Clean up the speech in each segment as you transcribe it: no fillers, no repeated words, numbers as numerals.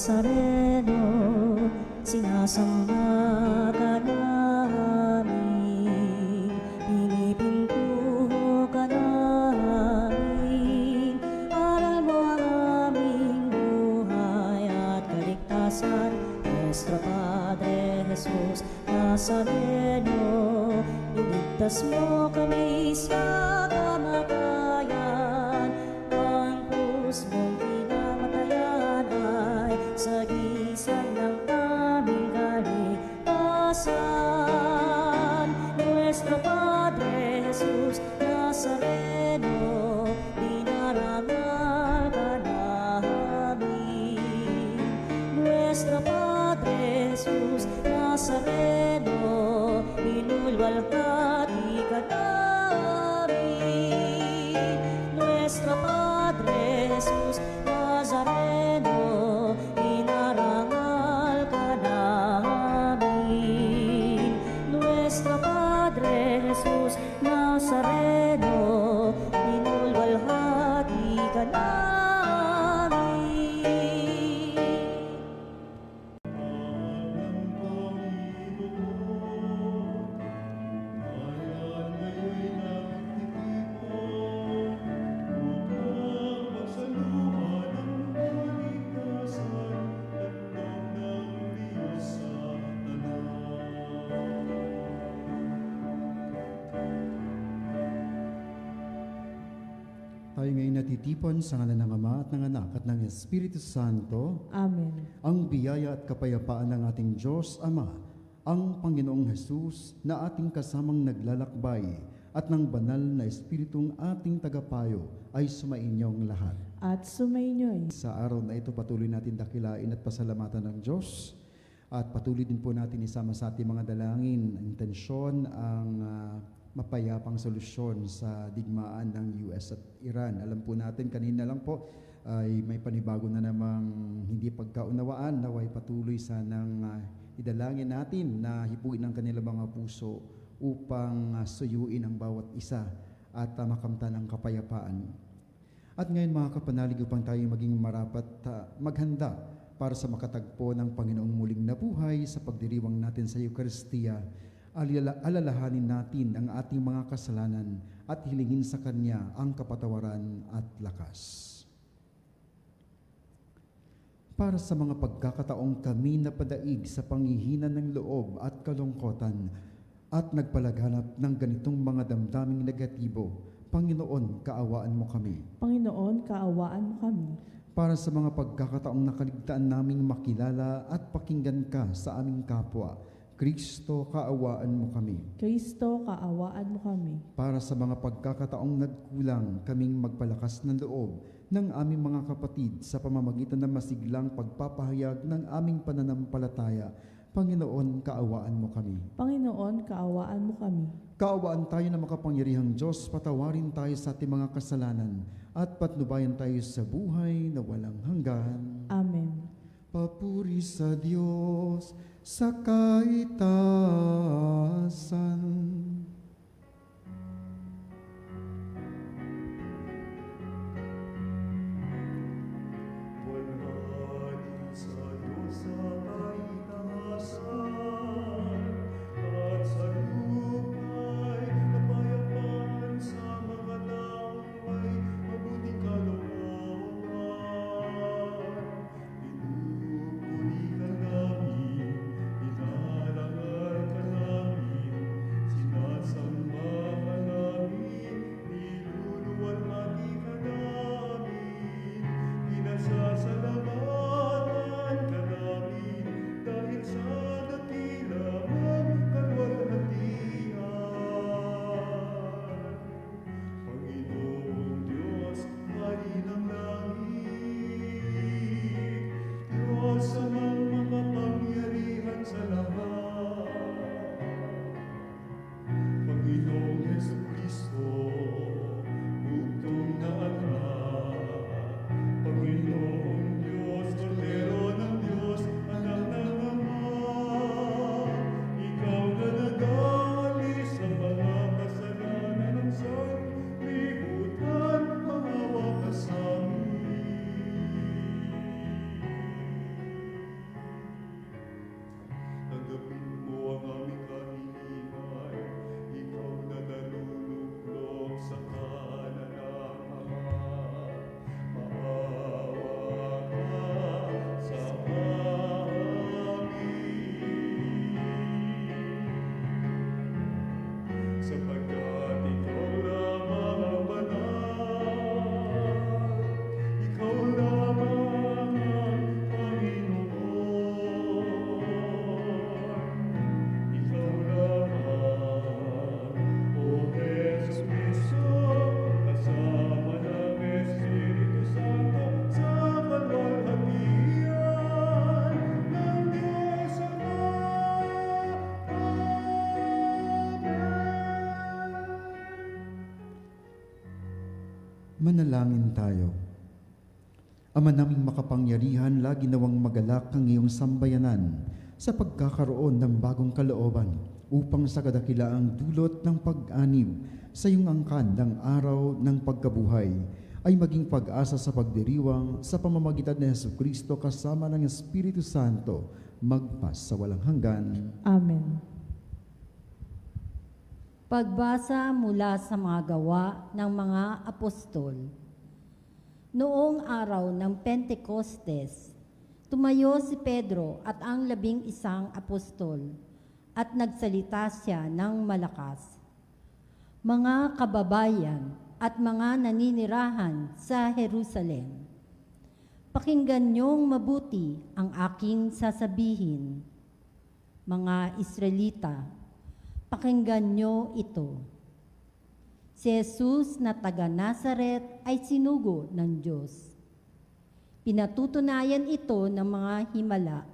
Nazareno, sinasamba ka namin, pinipinto ka namin, aral mo ang aming buhay at kaligtasan. Nuestro Padre Jesus Nazareno, iligtas mo kami sa kamatayan, ang krus mong pinamatayan ay sagisag ng aming kaligtasan. Nuestro Padre Jesus Nazareno, dinarangal ka namin. Nuestro Padre Jesus Nazareno, inulwalhati ka namin. Nuestro Padre Jesus Nazareno, inarangal ka namin. Nuestro Padre Jesus Nazareno, inulwalhati ka namin. Tayo ngayon natitipon sa ngalan ng Ama at ng Anak at ng Espiritu Santo. Amen. Ang biyaya at kapayapaan ng ating Diyos Ama, ang Panginoong Hesus na ating kasamang naglalakbay at ng banal na Espiritong ating tagapayo ay sumainyong lahat. At sumainyo'y Sa araw na ito patuloy natin dakilain at pasalamatan ng Diyos at patuloy din po natin isama sa ating mga dalangin, intensyon ang mapayapang solusyon sa digmaan ng US at Iran. Alam po natin kanina lang po ay may panibago na namang hindi pagkaunawaan, naway patuloy sanang idalangin natin na hipuin ang kanilang mga puso upang suyuin ang bawat isa at makamtan ang kapayapaan. At ngayon mga kapanalig, upang tayo maging marapat maghanda para sa makatagpo ng Panginoong muling nabuhay sa pagdiriwang natin sa Eucharistia, alalahanin natin ang ating mga kasalanan at hilingin sa Kanya ang kapatawaran at lakas. Para sa mga pagkakataong kami napadaig sa panghihina ng loob at kalungkotan at nagpalaganap ng ganitong mga damdaming negatibo, Panginoon, kaawaan mo kami. Panginoon, kaawaan mo kami. Para sa mga pagkakataong nakaligtaan naming makilala at pakinggan ka sa aming kapwa, Kristo, kaawaan mo kami. Kristo, kaawaan mo kami. Para sa mga pagkakataong nagkulang kaming magpalakas ng loob ng aming mga kapatid sa pamamagitan ng masiglang pagpapahayag ng aming pananampalataya, Panginoon, kaawaan mo kami. Panginoon, kaawaan mo kami. Kaawaan tayo na makapangyarihang Diyos, patawarin tayo sa ating mga kasalanan at patnubayan tayo sa buhay na walang hanggan. Amen. Papuri sa Diyos sa kaitaasan. Manalangin tayo. Ama naming makapangyarihan, lagi nawang magalak ang iyong sambayanan sa pagkakaroon ng bagong kalooban upang sa kadakilaang dulot ng pag-aniw sa iyong angkan ng araw ng pagkabuhay ay maging pag-asa sa pagdiriwang sa pamamagitan ni Jesucristo kasama ng Espiritu Santo magpas sa walang hanggan. Amen. Pagbasa mula sa mga gawa ng mga apostol. Noong araw ng Pentecostes, tumayo si Pedro at ang 11 apostol at nagsalita siya ng malakas. Mga kababayan at mga naninirahan sa Jerusalem, pakinggan niyong mabuti ang aking sasabihin. Mga Israelita, pakinggan niyo ito. Si Jesus na taga Nazaret ay sinugo ng Diyos. Pinatutunayan ito ng mga himala,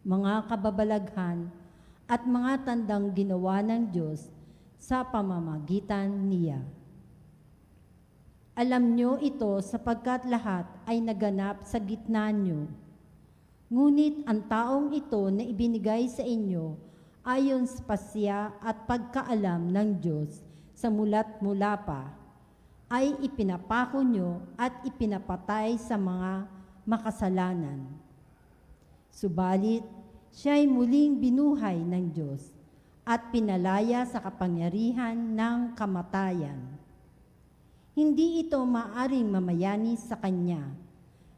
mga kababalaghan at mga tandang ginawa ng Diyos sa pamamagitan niya. Alam niyo ito sapagkat lahat ay naganap sa gitna niyo. Ngunit ang taong ito na ibinigay sa inyo ayon sa pasya at pagkaalam ng Diyos sa mula't mula pa, ay ipinapako nyo at ipinapatay sa mga makasalanan. Subalit, siya'y muling binuhay ng Diyos at pinalaya sa kapangyarihan ng kamatayan. Hindi ito maaring mamayani sa kanya,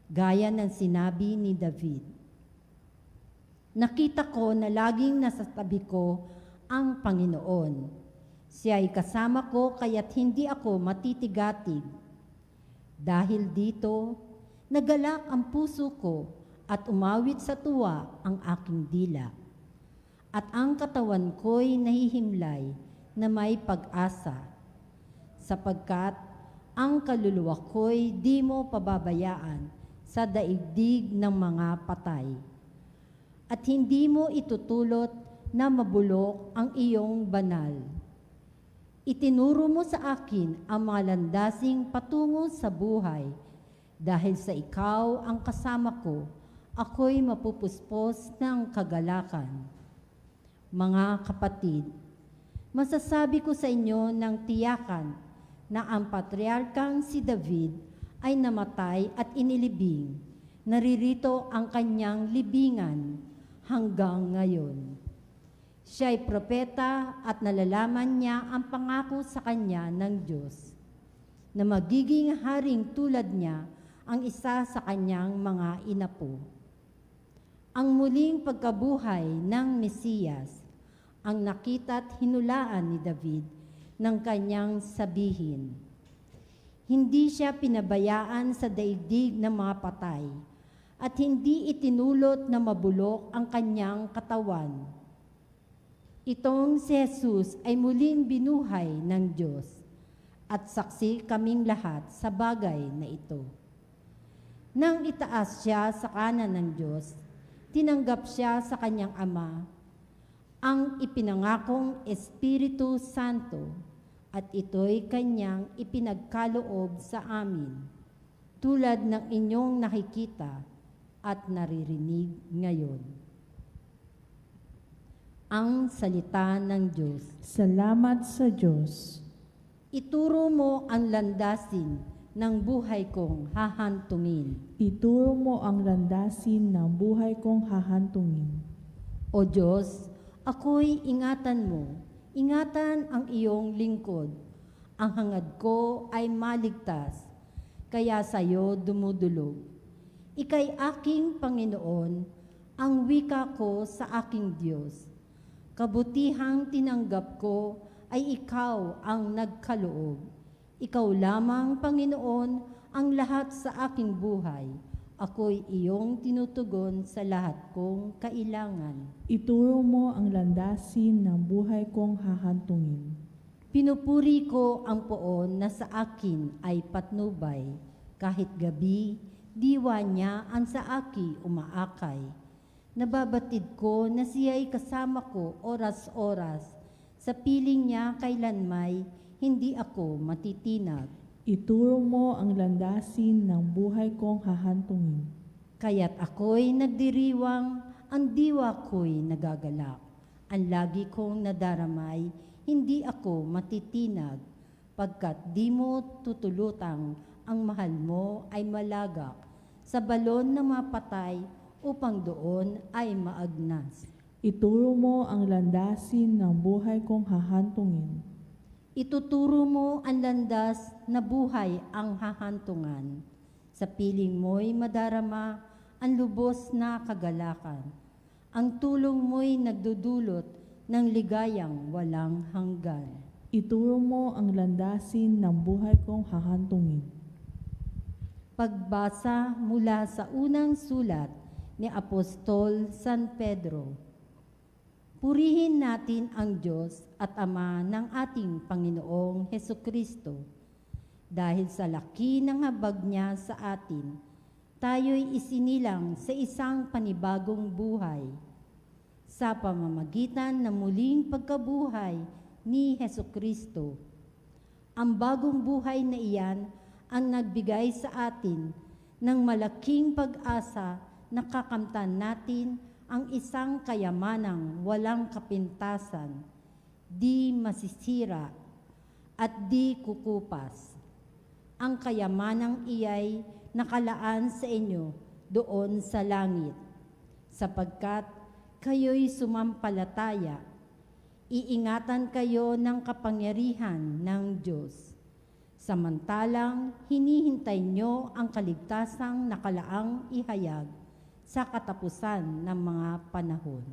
gaya ng sinabi ni David. Nakita ko na laging nasa tabi ko ang Panginoon. Siya ay kasama ko kaya't hindi ako matitigatig. Dahil dito, nagalak ang puso ko at umawit sa tuwa ang aking dila. At ang katawan ko'y nahihimlay na may pag-asa, sapagkat ang kaluluwa ko'y di mo pababayaan sa daigdig ng mga patay. At hindi mo itutulot na mabulok ang iyong banal. Itinuro mo sa akin ang mga landasing patungo sa buhay. Dahil sa ikaw ang kasama ko, ako'y mapupuspos ng kagalakan. Mga kapatid, masasabi ko sa inyo ng tiyakan na ang patriarkang si David ay namatay at inilibing. Naririto ang kanyang libingan hanggang ngayon. Siya'y propeta at nalalaman niya ang pangako sa kanya ng Diyos, na magiging haring tulad niya ang isa sa kanyang mga inapo. Ang muling pagkabuhay ng Mesiyas, ang nakita't hinulaan ni David ng kanyang sabihin. Hindi siya pinabayaan sa daigdig ng mga patay, at hindi itinulot na mabulok ang kanyang katawan. Itong si Jesus ay muling binuhay ng Diyos at saksi kaming lahat sa bagay na ito. Nang itaas siya sa kanan ng Diyos, tinanggap siya sa kanyang Ama ang ipinangakong Espiritu Santo at ito'y kanyang ipinagkaloob sa amin, tulad ng inyong nakikita at naririnig ngayon. Ang salita ng Diyos. Salamat sa Diyos. Ituro mo ang landasin ng buhay kong hahantungin. Ituro mo ang landasin ng buhay kong hahantungin. O Diyos, ako'y ingatan mo. Ingatan ang iyong lingkod. Ang hangad ko ay maligtas, kaya sa'yo dumudulog. Ika'y aking Panginoon, ang wika ko sa aking Diyos. Kabutihang tinanggap ko ay ikaw ang nagkaloob. Ikaw lamang, Panginoon, ang lahat sa aking buhay. Ako'y iyong tinutugon sa lahat kong kailangan. Ituro mo ang landasin ng buhay kong hahantungin. Pinupuri ko ang poon na sa akin ay patnubay. Kahit gabi, diwa niya ang sa aki umaakay. Nababatid ko na siya'y kasama ko oras-oras. Sa piling niya kailanmay, hindi ako matitinag. Ituro mo ang landasin ng buhay kong hahantungin. Kaya't ako'y nagdiriwang, ang diwa ko'y nagagalak. Ang lagi kong nadaramay, hindi ako matitinag, pagkat di mo tutulutang ang mahal mo ay malagak sa balon na mapatay upang doon ay maagnas. Ituro mo ang landasin ng buhay kong hahantungin. Ituturo mo ang landas na buhay ang hahantungan. Sa piling mo'y madarama ang lubos na kagalakan. Ang tulong mo'y nagdudulot ng ligayang walang hanggan. Ituro mo ang landasin ng buhay kong hahantungin. Pagbasa mula sa unang sulat ni Apostol San Pedro. Purihin natin ang Diyos at Ama ng ating Panginoong Hesukristo. Dahil sa laki ng habag niya sa atin, tayo'y isinilang sa isang panibagong buhay. Sa pamamagitan ng muling pagkabuhay ni Hesukristo. Ang bagong buhay na iyan ang nagbigay sa atin ng malaking pag-asa na kakamtan natin ang isang kayamanang walang kapintasan, di masisira at di kukupas. Ang kayamanang iyay nakalaan sa inyo doon sa langit, sapagkat kayo'y sumampalataya. Iingatan kayo ng kapangyarihan ng Diyos. Samantalang hinihintay nyo ang kaligtasang nakalaang ihayag sa katapusan ng mga panahon.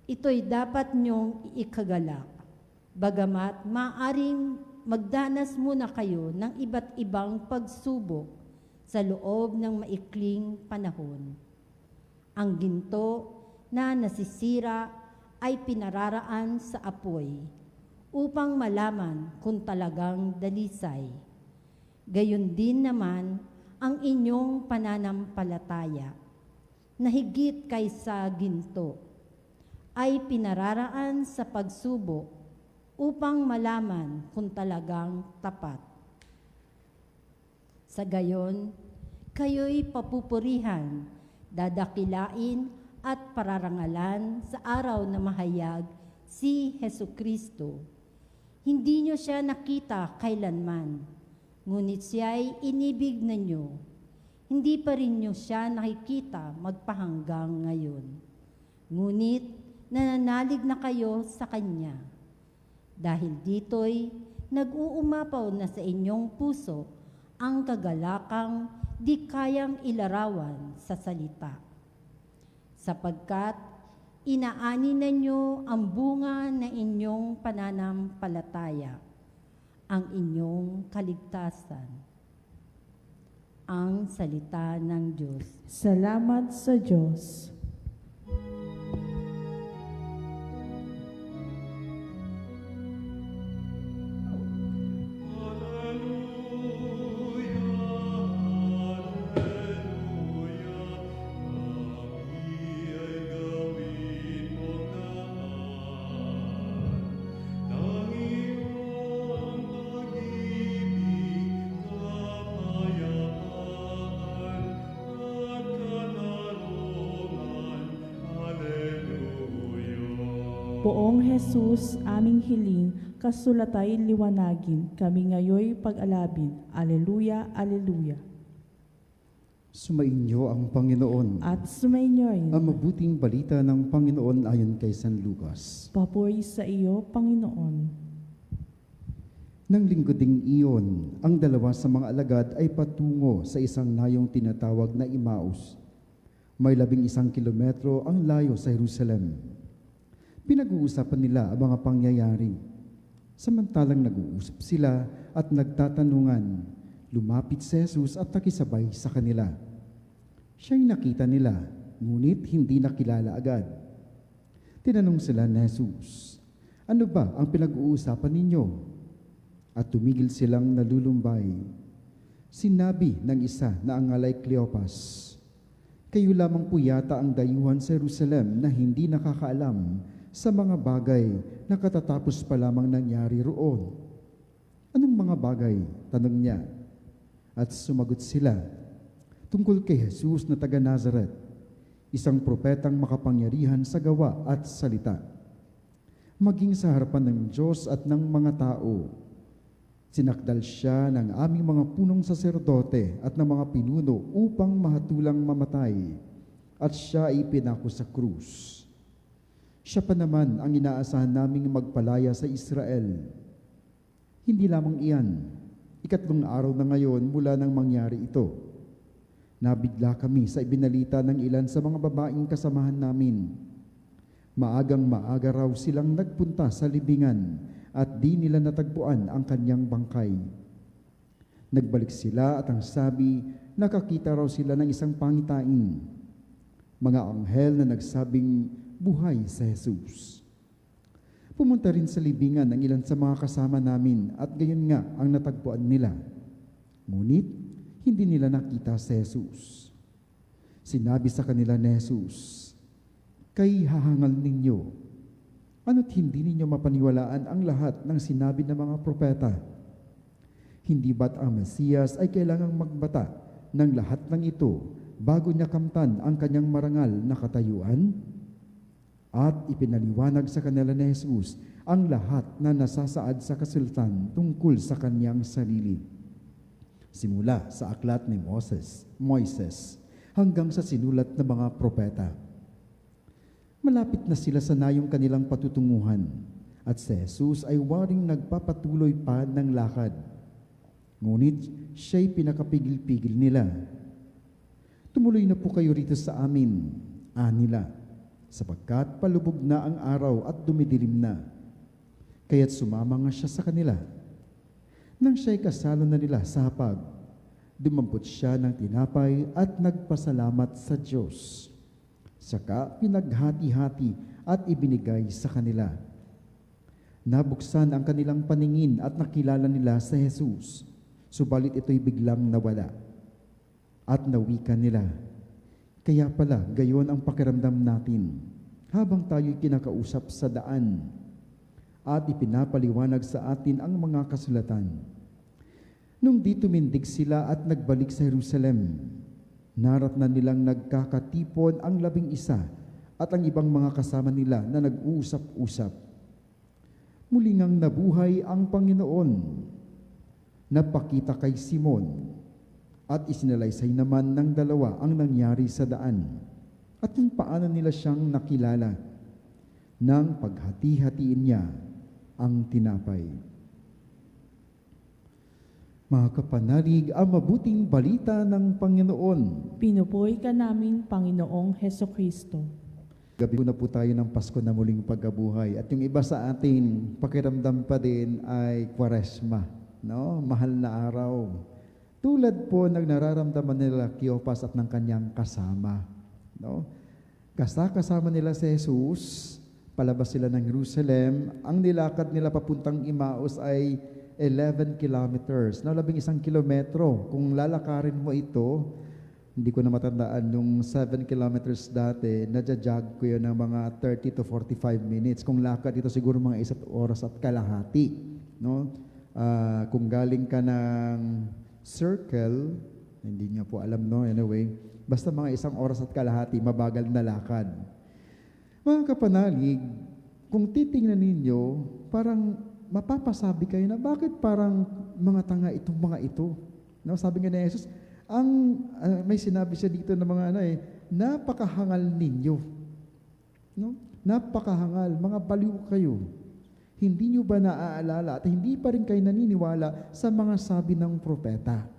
Ito'y dapat nyong ikagalak, bagamat maaring magdanas muna kayo ng iba't ibang pagsubok sa loob ng maikling panahon. Ang ginto na nasisira ay pinararaan sa apoy upang malaman kung talagang dalisay. Gayon din naman ang inyong pananampalataya, na higit kaysa ginto, ay pinararaan sa pagsubok upang malaman kung talagang tapat. Sa gayon, kayo'y papupurihan, dadakilain at pararangalan sa araw na mahayag si Hesukristo. Hindi nyo siya nakita kailanman, ngunit siya'y inibig ninyo. Hindi pa rin nyo siya nakikita magpahanggang ngayon. Ngunit nananalig na kayo sa Kanya. Dahil dito'y nag-uumapaw na sa inyong puso ang kagalakang di kayang ilarawan sa salita. Sapagkat inaani na nyo ang bunga na inyong pananampalataya, ang inyong kaligtasan. Ang salita ng Diyos. Salamat sa Diyos. Poong Jesus, aming hiling, kasulatay liwanagin, kami ngayoy pag-alabin. Aleluya, aleluya. Sumainyo ang Panginoon. At sumainyo Ang mabuting balita ng Panginoon ayon kay San Lucas. papuri sa iyo, Panginoon. Nang linggo ding iyon, ang dalawa sa mga alagad ay patungo sa isang layong tinatawag na Emmaus. May 11 kilometro ang layo sa Jerusalem. Pinag-uusapan nila ang mga pangyayari. Samantalang nag-uusap sila at nagtatanungan, lumapit si Jesus at nakisabay sa kanila. Siya'y nakita nila, ngunit hindi nakilala agad. Tinanong sila ni Jesus, ano ba ang pinag-uusapan ninyo? At tumigil silang nalulumbay. Sinabi ng isa na ang ngalay Cleopas, kayo lamang po yata ang dayuhan sa Jerusalem na hindi nakakaalam sa mga bagay na katatapos pa lamang nangyari roon. Anong mga bagay? Tanong niya. At sumagot sila, tungkol kay Jesus na taga Nazaret, isang propetang makapangyarihan sa gawa at salita. Maging sa harapan ng Diyos at ng mga tao, sinakdal siya ng aming mga punong saserdote at ng mga pinuno upang mahatulang mamatay, at siya ay pinako sa krus. Siya pa naman ang inaasahan naming magpalaya sa Israel. Hindi lamang iyan, 3 araw na ngayon mula nang mangyari ito. Nabigla kami sa ibinalita ng ilan sa mga babaeng kasamahan namin. Maagang maaga raw silang nagpunta sa libingan at di nila natagpuan ang kanyang bangkay. Nagbalik sila at ang sabi, nakakita raw sila ng isang pangitain. Mga anghel na nagsabing buhay sa Jesus. Pumunta rin sa libingan ang ilan sa mga kasama namin at gayon nga ang natagpuan nila. Ngunit hindi nila nakita si Jesus. Sinabi sa kanila ni Jesus, kay hahangal ninyo, ano't hindi ninyo mapaniwalaan ang lahat ng sinabi ng mga propeta? Hindi ba't ang Mesiyas ay kailangang magbata ng lahat ng ito bago niya kamtan ang kanyang marangal na katayuan? At ipinaliwanag sa kanila ni Jesus ang lahat na nasasaad sa kasulatan tungkol sa kanyang sarili. Simula sa aklat ni Moises hanggang sa sinulat ng mga propeta. Malapit na sila sa nayong kanilang patutunguhan at si Jesus ay waring nagpapatuloy pa ng lakad. Ngunit siya'y pinakapigil-pigil nila. Tumuloy na po kayo rito sa amin, anila, sapagkat palubog na ang araw at dumidilim na. Kaya't sumama nga siya sa kanila. Nang siya'y kasalo na nila sa hapag, dumampot siya ng tinapay at nagpasalamat sa Diyos. Saka pinaghati-hati at ibinigay sa kanila. Nabuksan ang kanilang paningin at nakilala nila sa Jesus, subalit ito'y biglang nawala. At nawikan nila, kaya pala gayon ang pakiramdam natin habang tayo'y kinakausap sa daan at ipinapaliwanag sa atin ang mga kasulatan. Nung di tumindig sila at nagbalik sa Jerusalem, naratnan nilang nagkakatipon ang 11 at ang ibang mga kasama nila na nag-uusap-usap. Muli ngang nabuhay ang Panginoon. Napakita kay Simon at isinalaysay naman ng dalawa ang nangyari sa daan at kung paano nila siyang nakilala nang paghati-hatiin niya ang tinapay. Mga kapanalig, ang mabuting balita ng Panginoon. Pinupuy ka namin, Panginoong Hesukristo. Gabi na po tayo ng Pasko na muling pagkabuhay. At yung iba sa atin, pakiramdam pa din ay Kwaresma, no? Mahal na araw. Tulad po ng nararamdaman nila Cleopas at ng kanyang kasama, no? Kasama nila si Jesus, palabas sila ng Jerusalem. Ang nilakad nila papuntang Emmaus ay 11 kilometers, no? 11 kilometro. Kung lalakarin mo ito, hindi ko na matandaan, nung 7 kilometers dati, nadya-jog ko yun ng mga 30 to 45 minutes. Kung lakad ito, siguro mga 1 oras at kalahati. No? Kung galing ka ng Circle, hindi niyo po alam, no? Anyway, basta mga 1 oras at kalahati, mabagal na lakad. Mga kapanalig, kung titingnan ninyo, parang mapapasabi kayo na bakit parang mga tanga itong mga ito. No? Sabi nga ni Jesus, may sinabi siya dito ng mga napakahangal ninyo. No? Napakahangal, mga baliw kayo. Hindi nyo ba naaalala at hindi pa rin kayo naniniwala sa mga sabi ng propeta?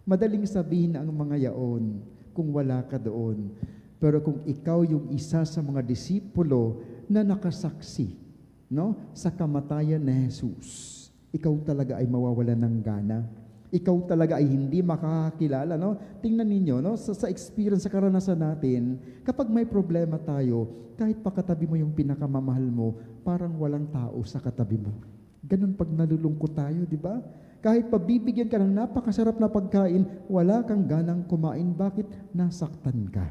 Madaling sabihin ang mga yaon kung wala ka doon. Pero kung ikaw yung isa sa mga disipulo na nakasaksi, no, sa kamatayan ni Jesus, ikaw talaga ay mawawalan ng gana. Ikaw talaga ay hindi makakakilala, no? Tingnan ninyo, no? Sa experience, sa karanasan natin, kapag may problema tayo, kahit pakatabi mo yung pinakamamahal mo, parang walang tao sa katabi mo. Ganun pag nalulungkot tayo, di ba? Kahit pabibigyan ka ng napakasarap na pagkain, wala kang ganang kumain. Bakit? Nasaktan ka.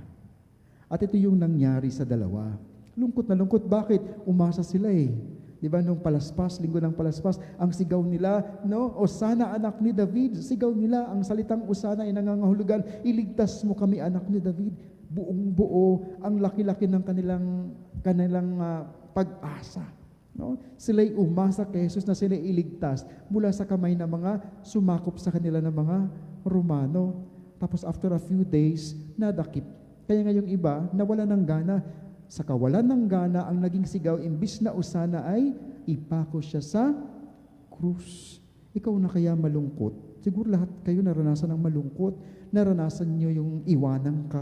At ito yung nangyari sa dalawa. Lungkot na lungkot. Bakit? Umasa sila eh. Di ba nung palaspas, linggo ng palaspas, ang sigaw nila, no? Osana anak ni David, sigaw nila, ang salitang Osana ay nangangahulugan, iligtas mo kami anak ni David. Buong buo, ang laki-laki ng kanilang pag-asa. No? Sila'y umasa kay Jesus na sila'y iligtas mula sa kamay ng mga sumakop sa kanila ng mga Romano. Tapos after a few days, nadakip. Kaya ngayong iba, nawala ng gana. Sa kawalan ng gana, ang naging sigaw, imbis na Osana ay ipako siya sa krus. Ikaw na kaya malungkot? Siguro lahat kayo naranasan ng malungkot. Naranasan nyo yung iwanan ka,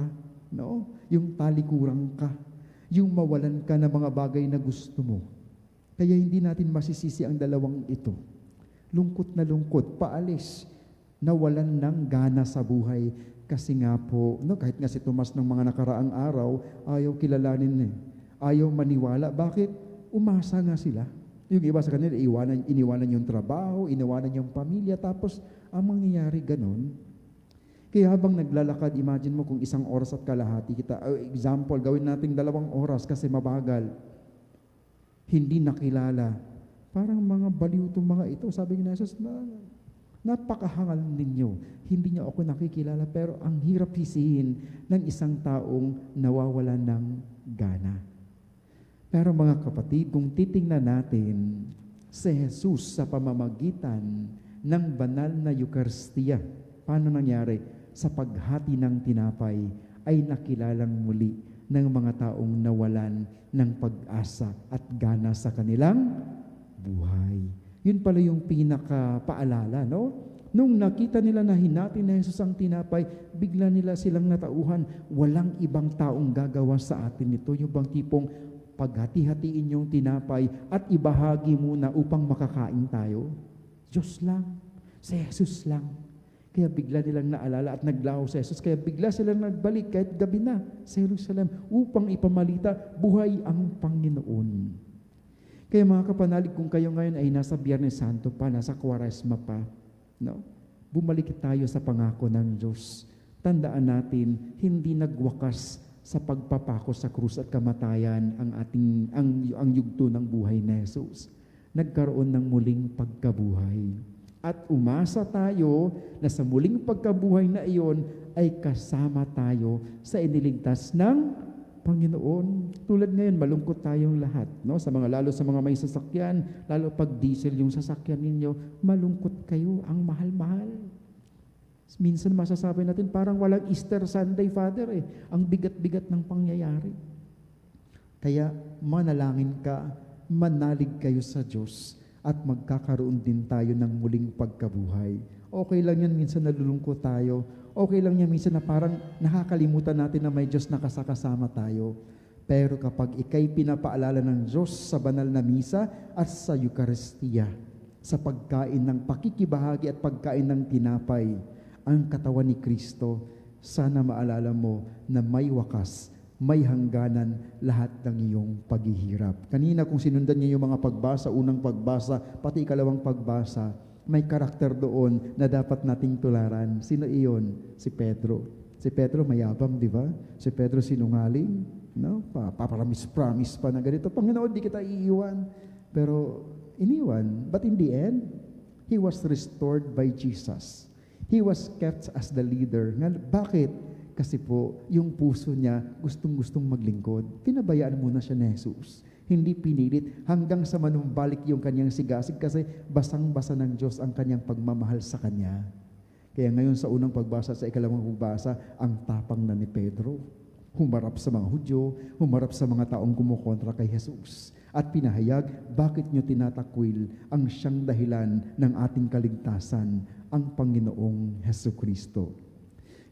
no? Yung talikuran ka, yung mawalan ka ng mga bagay na gusto mo. Kaya hindi natin masisisi ang dalawang ito. Lungkot na lungkot, paalis, nawalan ng gana sa buhay. Kasi nga po, no, kahit nga si Tomas ng mga nakaraang araw, ayaw kilalanin ayaw maniwala. Bakit? Umasa nga sila. Yung iba sa kanila, iniwanan yung trabaho, iniwanan yung pamilya, tapos ang mangyayari ganon. Kaya habang naglalakad, imagine mo kung 1 oras at kalahati kita, example, gawin natin 2 oras kasi mabagal. Hindi nakilala. Parang mga baliw itong mga ito. Sabi ni Jesus, napakahangal ninyo. Hindi niyo ako nakikilala, pero ang hirap hisihin ng isang taong nawawalan ng gana. Pero mga kapatid, kung titingnan natin si Jesus sa pamamagitan ng banal na Eucharistia, paano nangyari? Sa paghati ng tinapay ay nakilalang muli ng mga taong nawalan ng pag-asa at gana sa kanilang buhay. Yun pala yung pinaka-paalala, no? Nung nakita nila na hinati na Jesus ang tinapay, bigla nila silang natauhan, walang ibang taong gagawa sa atin ito. Yung bang tipong paghati-hatiin yung tinapay at ibahagi muna upang makakain tayo. Diyos lang, si Jesus lang. Kaya bigla nilang naalala at naglaho sa Jesus. Kaya bigla silang nagbalik kahit gabi na sa Jerusalem upang ipamalita, buhay ang Panginoon. Kaya mga kapanalig, kung kayo ngayon ay nasa Biyernes Santo pa, nasa Kwaresma pa, no? Bumalik tayo sa pangako ng Diyos. Tandaan natin, hindi nagwakas sa pagpapako sa krus at kamatayan ang yugto ng buhay ni Jesus. Nagkaroon ng muling pagkabuhay. At umasa tayo na sa muling pagkabuhay na iyon ay kasama tayo sa iniligtas ng Panginoon. Tulad ngayon, malungkot tayong lahat, no? Lalo sa mga may sasakyan, lalo pag diesel yung sasakyan ninyo, malungkot kayo, ang mahal-mahal. Minsan masasabi natin, parang walang Easter Sunday, Father, Ang bigat-bigat ng pangyayari. Kaya manalangin ka, manalig kayo sa Diyos, at magkakaroon din tayo ng muling pagkabuhay. Okay lang yan, minsan nalulungkot tayo. Okay lang yan, minsan na parang nakakalimutan natin na may Diyos na kasama tayo. Pero kapag ikay pinapaalala ng Diyos sa banal na misa at sa Eucharistia, sa pagkain ng pakikibahagi at pagkain ng tinapay, ang katawan ni Kristo, sana maalala mo na may wakas, may hangganan lahat ng iyong paghihirap. Kanina kung sinundan niyo yung mga pagbasa, unang pagbasa, pati ikalawang pagbasa, may karakter doon na dapat nating tularan. Sino iyon? Si Pedro. Si Pedro mayabang, di ba? Si Pedro sinungaling, no? Papramis-promise pa na ganito, Panginoon, di kita iiwan. Pero iniwan. But in the end, he was restored by Jesus. He was kept as the leader. Bakit? Kasi po, yung puso niya gustong-gustong maglingkod. Pinabayaan muna siya ni Jesus. Hindi pinilit hanggang sa manumbalik yung kanyang sigasig kasi basang-basa ng Diyos ang kanyang pagmamahal sa kanya. Kaya ngayon sa unang pagbasa, sa ikalawang pagbasa, ang tapang na ni Pedro. Humarap sa mga Hudyo, humarap sa mga taong kumukontra kay Jesus. At pinahayag, bakit nyo tinatakwil ang siyang dahilan ng ating kaligtasan, ang Panginoong Hesukristo.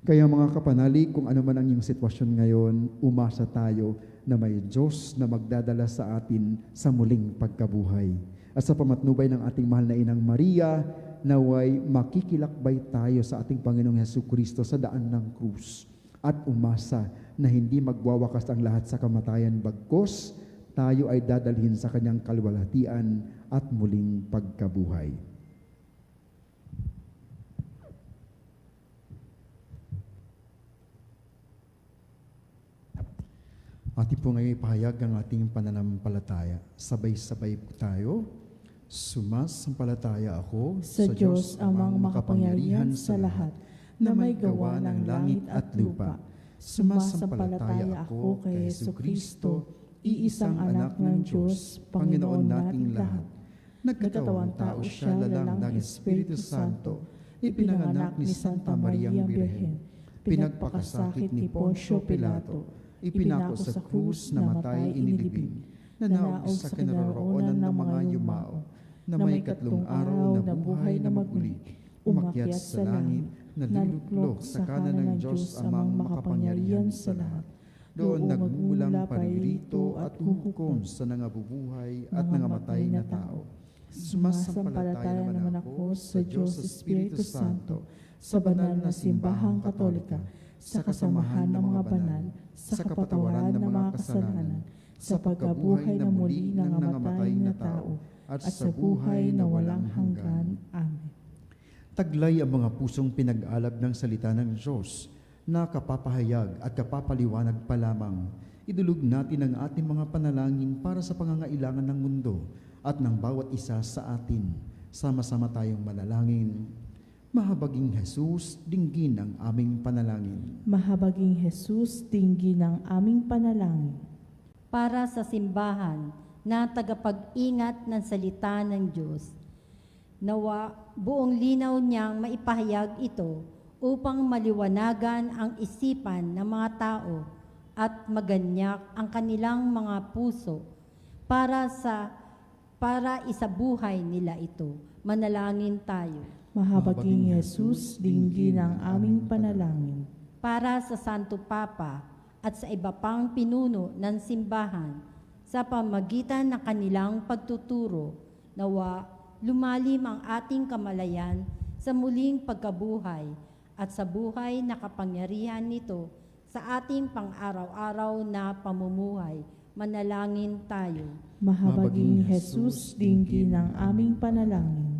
Kaya mga kapanalig, kung ano man ang iyong sitwasyon ngayon, umasa tayo na may Diyos na magdadala sa atin sa muling pagkabuhay. At sa pamatnubay ng ating mahal na Inang Maria, naway makikilakbay tayo sa ating Panginoong Hesukristo sa daan ng krus at umasa na hindi magwawakas ang lahat sa kamatayan, bagkus tayo ay dadalhin sa kanyang kalwalhatian at muling pagkabuhay. Ating po ngayon ipahayag ang ating pananampalataya. Sabay-sabay po tayo. Sumasampalataya ako Sa Diyos amang makapangyarihan sa lahat, na may gawa ng langit at lupa. Sumasampalataya ako kay Jesucristo, iisang anak ng Diyos, Panginoon nating lahat. Nagkatawang tao siya lalang ng Espiritu Santo, ipinanganak ni Santa Mariang Birhen, pinagpakasakit ni Poncio Pilato, ipinako sa krus, namatay, inilibing, nanaog sa kinaroroonan ng mga yumao, na may katlong araw na buhay na maguli, umakyat sa langit, naluluklok sa kanan ng Diyos amang makapangyarihan sa lahat. Doon nagmulang paririto at huhukom sa nangabubuhay at nangamatay na tao. Sumasampalataya naman ako sa Diyos Espiritu Santo, sa banal na simbahang katolika, sa kasamahan ng mga banal, sa kapatawaran ng mga kasalanan, sa pagkabuhay na muli ng namatay na tao, at sa buhay na walang hanggan. Amen. Taglay ang mga pusong pinag-alab ng salita ng Diyos na kapapahayag at kapapaliwanag pa lamang. Idulog natin ang ating mga panalangin para sa pangangailangan ng mundo at ng bawat isa sa atin. Sama-sama tayong manalangin. Mahabaging Jesus, dinggin ang aming panalangin. Mahabaging Jesus, dinggin ang aming panalangin. Para sa simbahan na tagapag-ingat ng salita ng Diyos, nawa buong linaw niyang maipahayag ito upang maliwanagan ang isipan ng mga tao at maganyak ang kanilang mga puso para isabuhay nila ito. Manalangin tayo. Mahabaging Jesus, dinggin ang aming panalangin. Para sa Santo Papa at sa iba pang pinuno ng simbahan, sa pamagitan ng kanilang pagtuturo, nawa lumalim ang ating kamalayan sa muling pagkabuhay at sa buhay na kapangyarihan nito sa ating pang-araw-araw na pamumuhay. Manalangin tayo. Mahabaging Jesus, dinggin ang aming panalangin.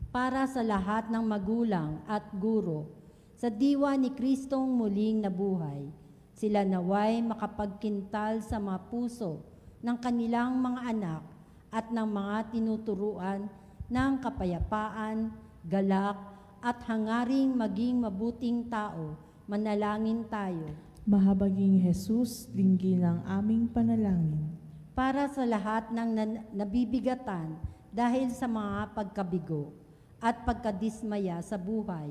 Para sa lahat ng magulang at guro, sa diwa ni Kristong muling nabuhay, sila naway makapagkintal sa mga puso ng kanilang mga anak at ng mga tinuturuan ng kapayapaan, galak, at hangaring maging mabuting tao. Manalangin tayo. Mahabaging Jesus, dinggin ang aming panalangin. Para sa lahat ng nabibigatan dahil sa mga pagkabigo at pagkadismaya sa buhay,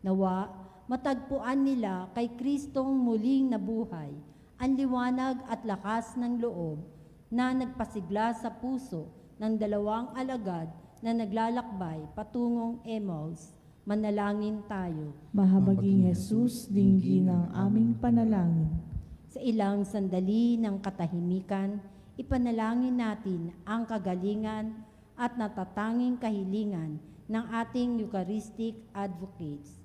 nawa matagpuan nila kay Kristong muling nabuhay ang liwanag at lakas ng loob na nagpasigla sa puso ng dalawang alagad na naglalakbay patungong Emmaus. Manalangin tayo. Mahabaging Jesus, dinggin ang aming panalangin. Sa ilang sandali ng katahimikan, ipanalangin natin ang kagalingan at natatanging kahilingan ng ating Eucharistic advocates.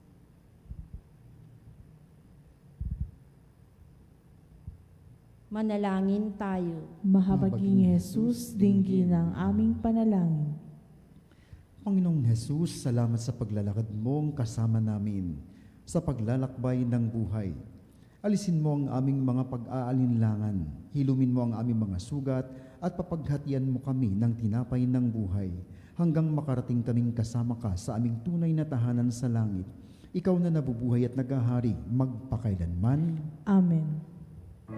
Manalangin tayo. Mahabaging Jesus, dinggin ang aming panalangin. Panginoong Jesus, salamat sa paglalakad mong kasama namin sa paglalakbay ng buhay. Alisin mo ang aming mga pag-aalinlangan, hilumin mo ang aming mga sugat at papaghatian mo kami ng tinapay ng buhay hanggang makarating kaming kasama ka sa aming tunay na tahanan sa langit. Ikaw na nabubuhay at naghahari magpakailanman. Amen. Sa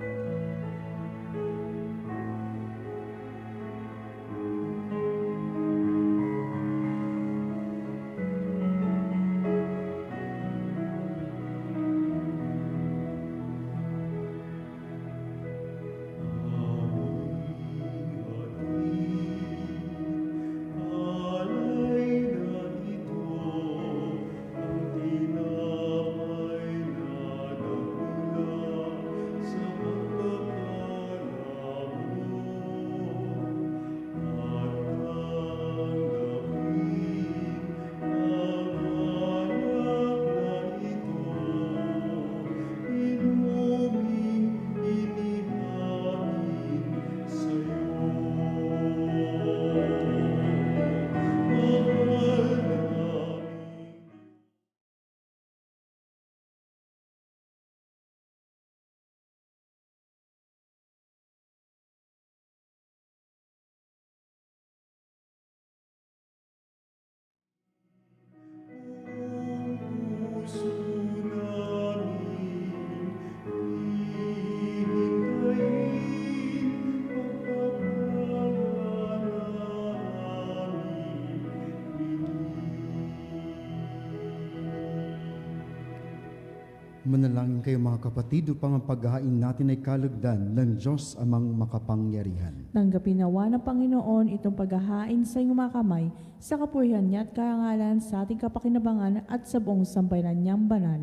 Manalangin kayo mga kapatid upang ang paghahain natin ay kalugdan ng Diyos amang makapangyarihan. Tanggapin nawa ng Panginoon itong paghahain sa iyong mga kamay sa kapurihan niya at karangalan sa ating kapakinabangan at sa buong sambayanan niyang banal.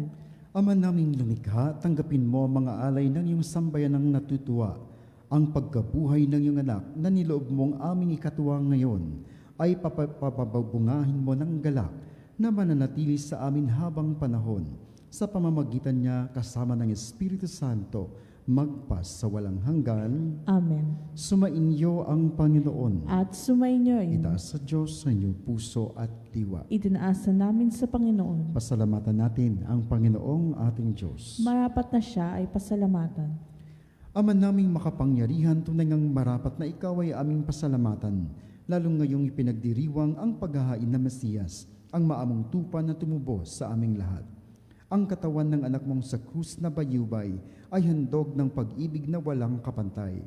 Ama naming lumikha, tanggapin mo ang mga alay ng iyong sambayanang natutuwa. Ang pagkabuhay ng iyong anak na niloob mong aming ikatuwa ngayon ay papababungahin mo ng galak na mananatili sa amin habang panahon. Sa pamamagitan niya kasama ng Espiritu Santo, magpas sa walang hanggan. Amen. Sumainyo ang Panginoon. At sumainyo rin. Itaas sa Diyos sa inyong puso at diwa. Itinaasa namin sa Panginoon. Pasalamatan natin ang Panginoong ating Diyos. Marapat na siya ay pasalamatan. Ama naming makapangyarihan, tunay ngang marapat na ikaw ay aming pasalamatan, lalong ngayong ipinagdiriwang ang paghahain na Mesiyas, ang maamong tupa na tumubos sa aming lahat. Ang katawan ng anak mong sa krus na bayubay ay handog ng pag-ibig na walang kapantay.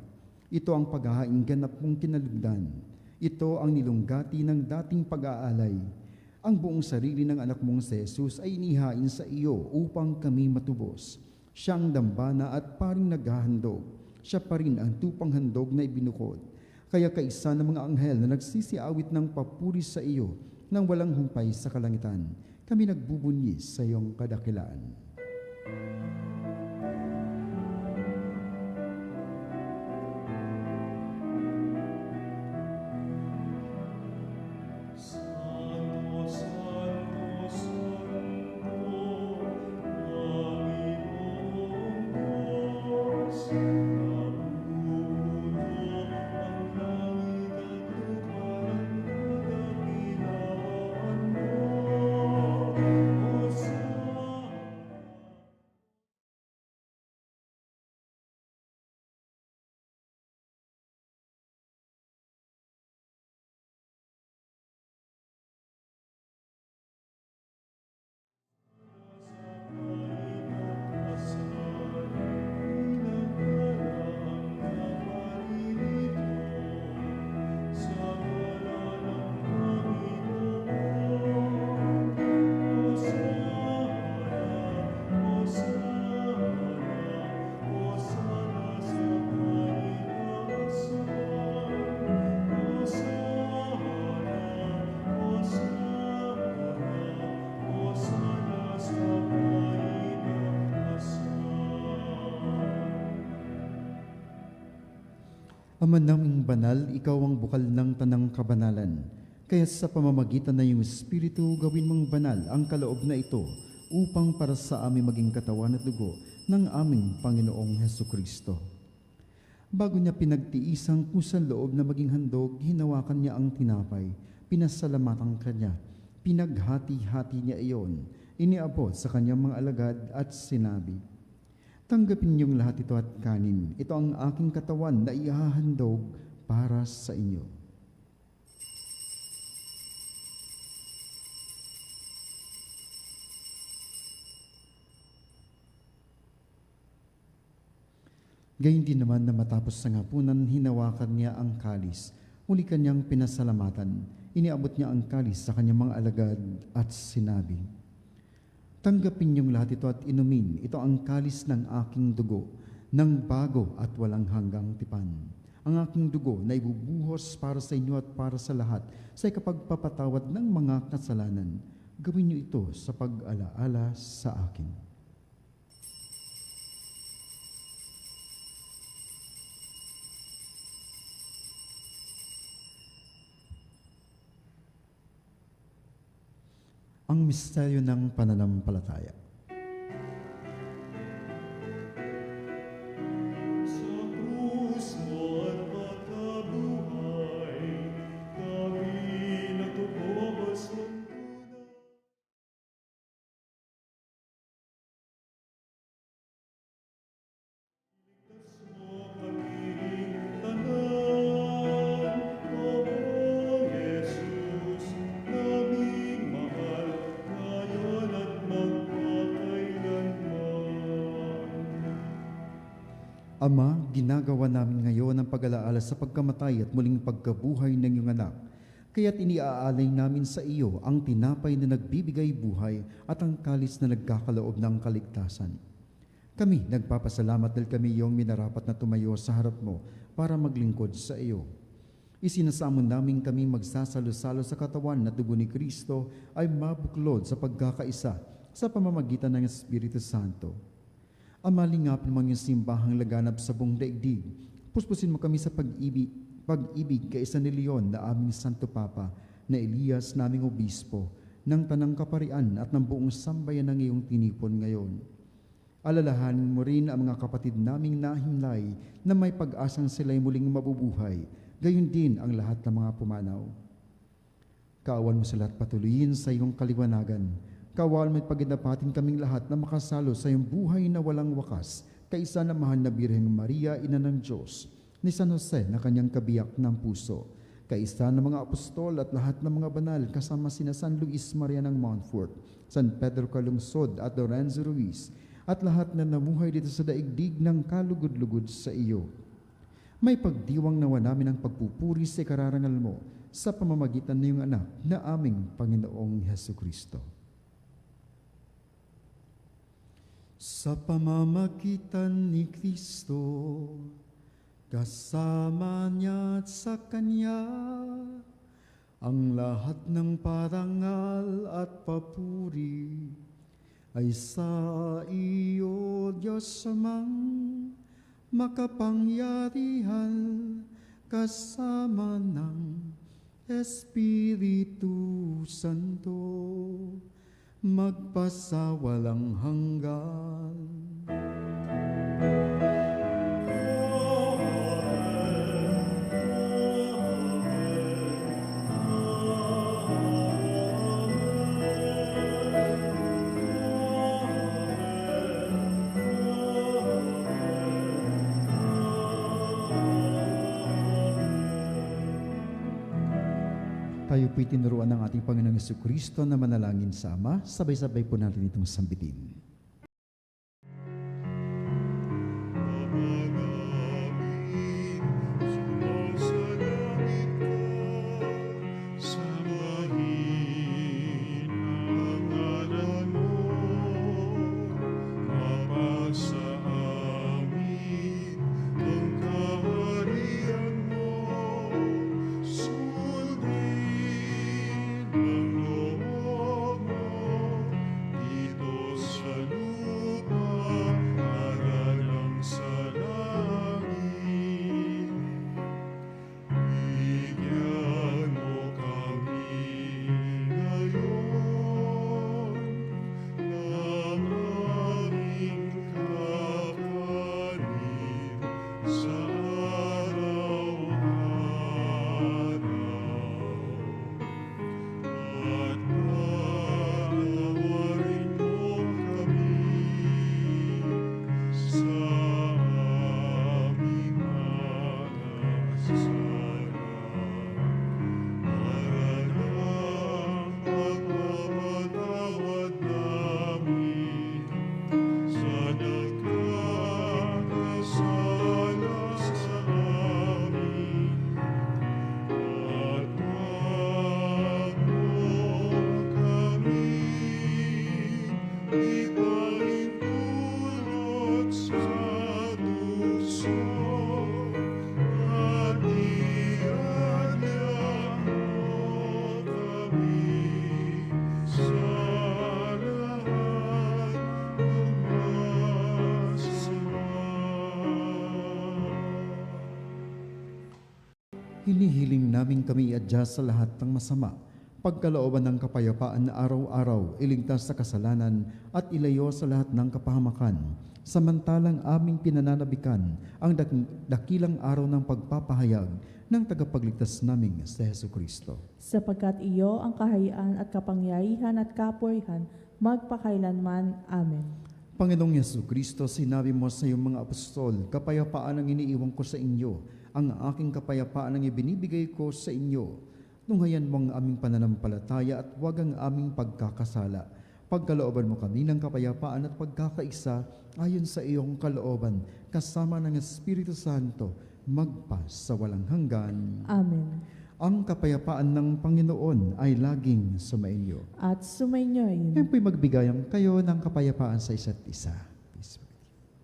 Ito ang paghahaing ganap mong kinalugdan. Ito ang nilunggati ng dating pag-aalay. Ang buong sarili ng anak mong si Jesus ay inihain sa iyo upang kami matubos. Siya ang dambana at paring naghahandog. Siya pa rin ang tupang handog na ibinukod. Kaya kaisa ng mga anghel na nagsisiawit ng papuri sa iyo nang walang humpay sa kalangitan, kami nagbubunyis sa iyong kadakilaan. Ama naming banal, ikaw ang bukal ng tanang kabanalan. Kaya sa pamamagitan na iyong Espiritu, gawin mong banal ang kaloob na ito upang para sa amin maging katawan at dugo ng aming Panginoong Hesukristo. Bago niya pinagtiisang kusang loob na maging handog, hinawakan niya ang tinapay, pinasalamatan kanya, pinaghati-hati niya iyon, iniabot sa kanyang mga alagad at sinabi, "Tanggapin niyong lahat ito at kanin. Ito ang aking katawan na ihahandog para sa inyo." Gayun din naman na matapos sa hapunan, hinawakan niya ang kalis. Muli kanyang pinasalamatan. Iniabot niya ang kalis sa kanyang mga alagad at sinabi, "Tanggapin niyong lahat ito at inumin. Ito ang kalis ng aking dugo, ng bago at walang hanggang tipan. Ang aking dugo na ibubuhos para sa inyo at para sa lahat sa ikapagpapatawad ng mga kasalanan. Gawin niyo ito sa pag-alaala sa akin." Ang misteryo ng pananampalataya. Ama, ginagawa namin ngayon ang pag-alaala sa pagkamatay at muling pagkabuhay ng iyong anak. Kaya't iniaalay namin sa iyo ang tinapay na nagbibigay buhay at ang kalis na nagkakaloob ng kaligtasan. Kami nagpapasalamat dahil kami iyong minarapat na tumayo sa harap mo para maglingkod sa iyo. Isinasamon namin kami magsasalo-salo sa katawan na dugo ni Kristo ay mabuklod sa pagkakaisa sa pamamagitan ng Espiritu Santo. Amalingapin mo ang iyong simbahang laganap sa buong daigdig. Puspusin mo kami sa pag-ibig kaisa ni Leon na aming Santo Papa, na Elias naming Obispo, ng Tanang Kaparian at ng buong sambayan ng iyong tinipon ngayon. Alalahanin mo rin ang mga kapatid naming nahimlay na may pag-asang sila'y muling mabubuhay, gayon din ang lahat ng mga pumanaw. Kaawan mo sila at patuloyin sa iyong kaliwanagan. Kawal mo't paginapatin kaming lahat na makasalo sa iyong buhay na walang wakas, kaisa na mahal na Birheng Maria, Ina ng Diyos, ni San Jose na kanyang kabiyak ng puso, kaisa ng mga apostol at lahat ng mga banal kasama sina San Luis Maria ng Montfort, San Pedro Calungsod at Lorenzo Ruiz, at lahat na namuhay dito sa daigdig ng kalugod-lugod sa iyo. May pagdiwang nawa namin ang pagpupuri sa ikararangal mo sa pamamagitan ng iyong anak na aming Panginoong Hesukristo. Sa pamamagitan ni Kristo, kasama niya at sa Kanya, ang lahat ng parangal at papuri ay sa iyo, Diyos Amang makapangyarihan, kasama ng Espiritu Santo, magpasawalang hanggan. Tayo po'y tinuruan ng ating Panginoong Jesucristo na manalangin sa Ama. Sabay-sabay po natin itong sambitin. Hinihiling namin kami iadya sa lahat ng masama, pagkalooban ng kapayapaan na araw-araw, iligtas sa kasalanan at ilayo sa lahat ng kapahamakan, samantalang aming pinananabikan ang dakilang araw ng pagpapahayag ng tagapagligtas naming si Jesucristo. Sapagkat iyo ang kahayaan at kapangyarihan at kapurihan magpakailanman. Amen. Panginoong Jesucristo, sinabi mo sa iyong mga apostol, kapayapaan ang iniiwan ko sa inyo, ang aking kapayapaan ang ibinibigay ko sa inyo. Tunghayan mo ang aming pananampalataya at huwag ang aming pagkakasala. Pagkalooban mo kami ng kapayapaan at pagkakaisa ayon sa iyong kalooban, kasama ng Espiritu Santo, magpa sa walang hanggan. Amen. Ang kapayapaan ng Panginoon ay laging sumainyo. At sumainyo rin. Ngayon po'y magbigayan kayo ng kapayapaan sa isa't isa. Peace be with you.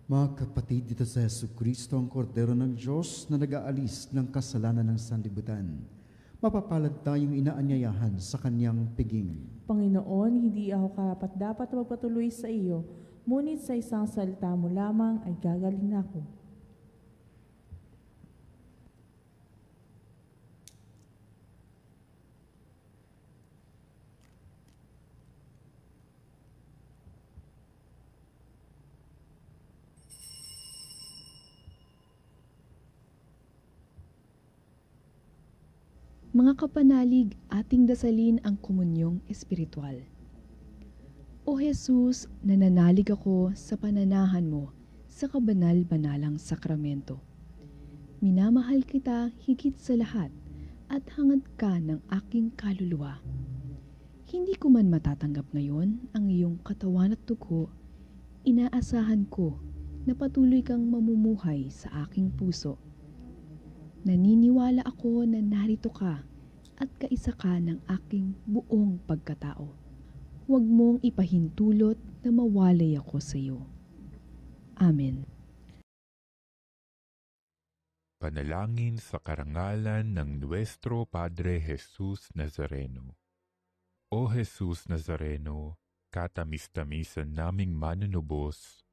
Mga kapatid, dito sa Jesucristo ang kordero ng Diyos na nag-aalis ng kasalanan ng sanlibutan. Mapapalad tayong inaanyayahan sa kanyang piging. Panginoon, hindi ako karapat-dapat na magpatuloy sa iyo, ngunit sa isang salita mo lamang ay gagaling na ako. Mga kapanalig, ating dasalin ang komunyong espiritual. O Jesus, nananalig ako sa pananahan mo sa kabanal-banalang sakramento. Minamahal kita higit sa lahat at hangad ka ng aking kaluluwa. Hindi ko man matatanggap ngayon ang iyong katawan at dugo, inaasahan ko na patuloy kang mamumuhay sa aking puso. Naniniwala ako na narito ka at kaisa ka ng aking buong pagkatao. Huwag mong ipahintulot na mawalay ako sa iyo. Amen. Panalangin sa karangalan ng Nuestro Padre Jesus Nazareno. O Jesus Nazareno, katamis-tamisan naming manunubos,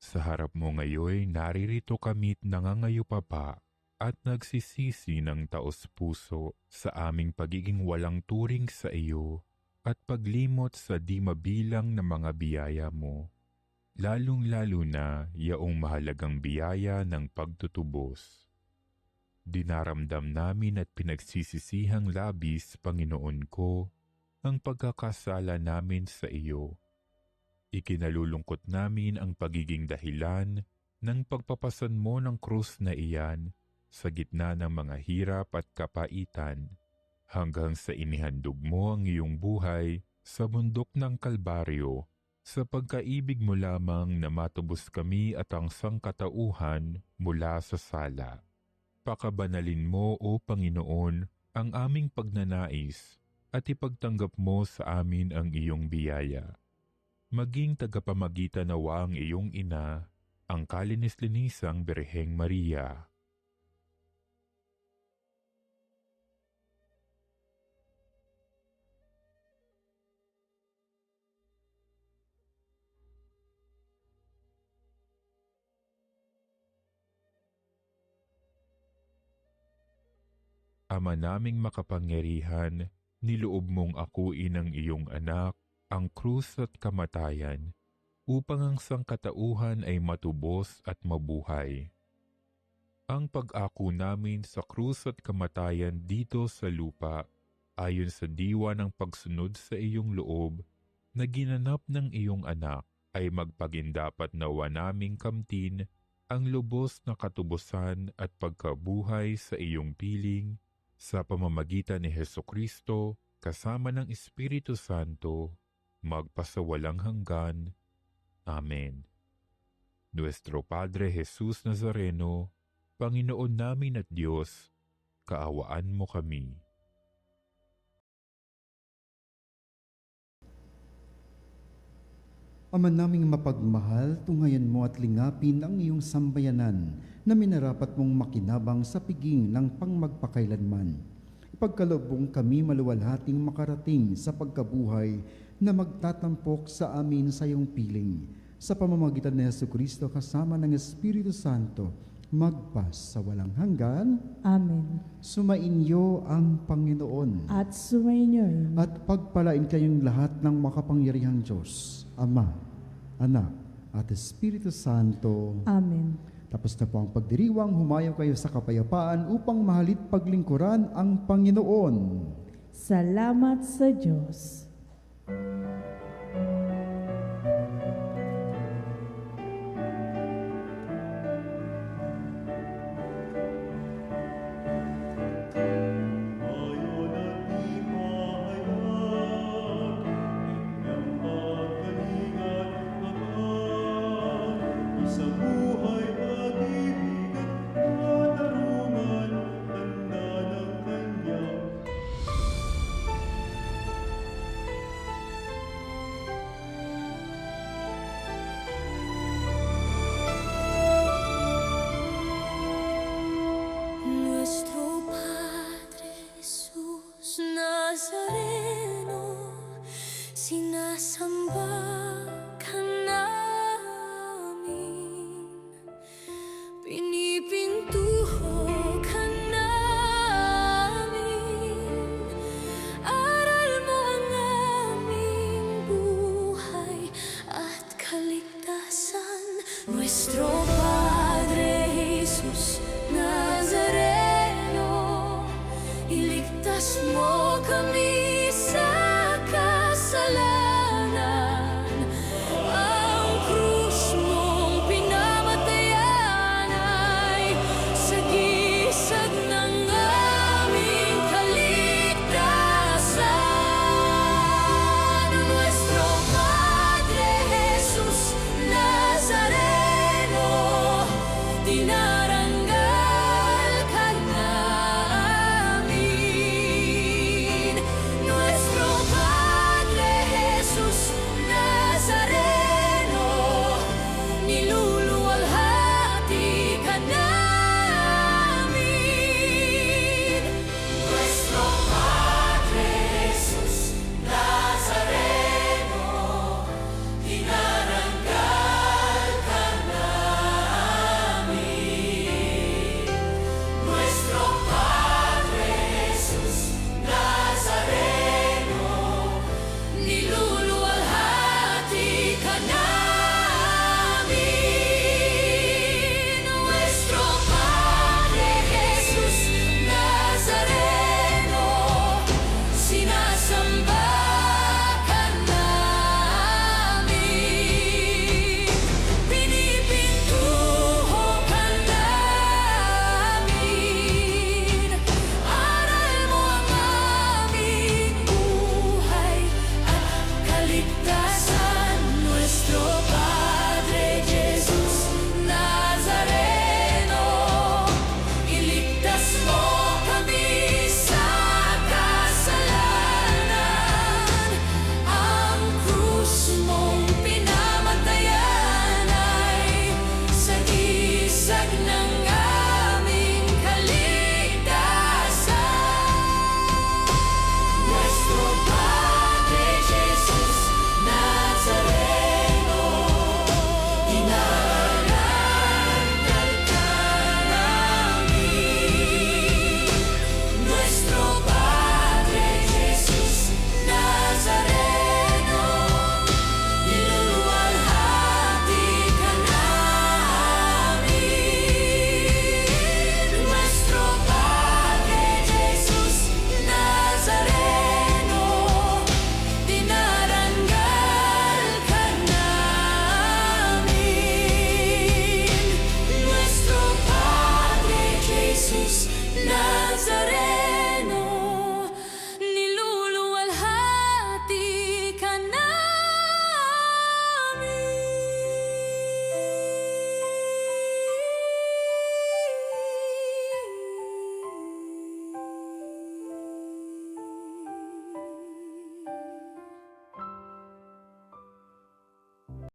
sa harap mo ngayon naririto kami't nangangayupapa at nagsisisi ng taos-puso sa aming pagiging walang turing sa iyo at paglimot sa di mabilang na mga biyaya mo, lalong-lalo na yaong mahalagang biyaya ng pagtutubos. Dinaramdam namin at pinagsisisihang labis, Panginoon ko, ang pagkakasala namin sa iyo. Ikinalulungkot namin ang pagiging dahilan ng pagpapasan mo ng krus na iyan sa gitna ng mga hirap at kapaitan, hanggang sa inihandog mo ang iyong buhay sa bundok ng Kalbaryo, sa pagkaibig mo lamang na matubos kami at ang sangkatauhan mula sa sala. Pakabanalin mo, O Panginoon, ang aming pagnanais at ipagtanggap mo sa amin ang iyong biyaya. Maging tagapamagitan nawa ang iyong ina, ang kalinis-linisang Birheng Maria. Ama naming makapangyarihan, niloob mong akuin ang iyong anak, ang krus at kamatayan, upang ang sangkatauhan ay matubos at mabuhay. Ang pag-ako namin sa krus at kamatayan dito sa lupa, ayon sa diwa ng pagsunod sa iyong loob, na ginanap ng iyong anak, ay magpagindapat nawa naming kamtin ang lubos na katubusan at pagkabuhay sa iyong piling, sa pamamagitan ni Jesucristo, kasama ng Espiritu Santo, magpasawalang hanggan. Amen. Nuestro Padre Jesus Nazareno, Panginoon namin at Diyos, kaawaan mo kami. Ama naming mapagmahal, tunghayan mo at lingapin ang iyong sambayanan na minarapat mong makinabang sa piging ng pangmagpakailanman. Ipagkaloob mong kami maluwalhating makarating sa pagkabuhay na magtatampok sa amin sa iyong piling. Sa pamamagitan ni Jesucristo kasama ng Espiritu Santo, magpas sa walang hanggan. Amen. Sumainyo ang Panginoon. At sumainyo. At pagpalain kayong lahat ng makapangyarihang Diyos, Ama, Anak, at Espiritu Santo. Amen. Tapos na po ang pagdiriwang, humayo kayo sa kapayapaan upang mahalit paglingkuran ang Panginoon. Salamat sa Diyos. Nuestro Padre Jesús Nazareno, sinasamba ka namin, pinipintuho ka namin, aral mo ang aming buhay at kaligtasan. Nuestro Padre Jesus Nazareno, iligtas mo kami sa kasalanan. Ang krus mong pinamatayan ay sagisag ng aming kaligtasan. Nuestro Padre Jesus Nazareno, dinaranggal ka namin. Nuestro Padre Jesus Nazareno, niluluwalhati ka namin. Nuestro Padre Jesus Nazareno, dinaranggal ka namin. Nuestro Padre Jesus Nazareno, niluluwalhati ka namin. Nuestro Padre Jesus Nazareno, sinasamba ka namin, pinipintuho ka namin, aral mo ang aming buhay at kaligtasan. Nuestro Padre Jesus Nazareno, iligtas mo kami sa kasalanan. Ang krus mong pinamatayan ay sagisag ng aming kaligtasan. Nuestro Padre Jesus Nazareno, dinaranggal ka namin. Nuestro Padre Jesus Nazareno, niluluwalhati ka namin. Nuestro Padre Jesus Nazareno, dinaranggal ka namin. Nuestro Padre Jesus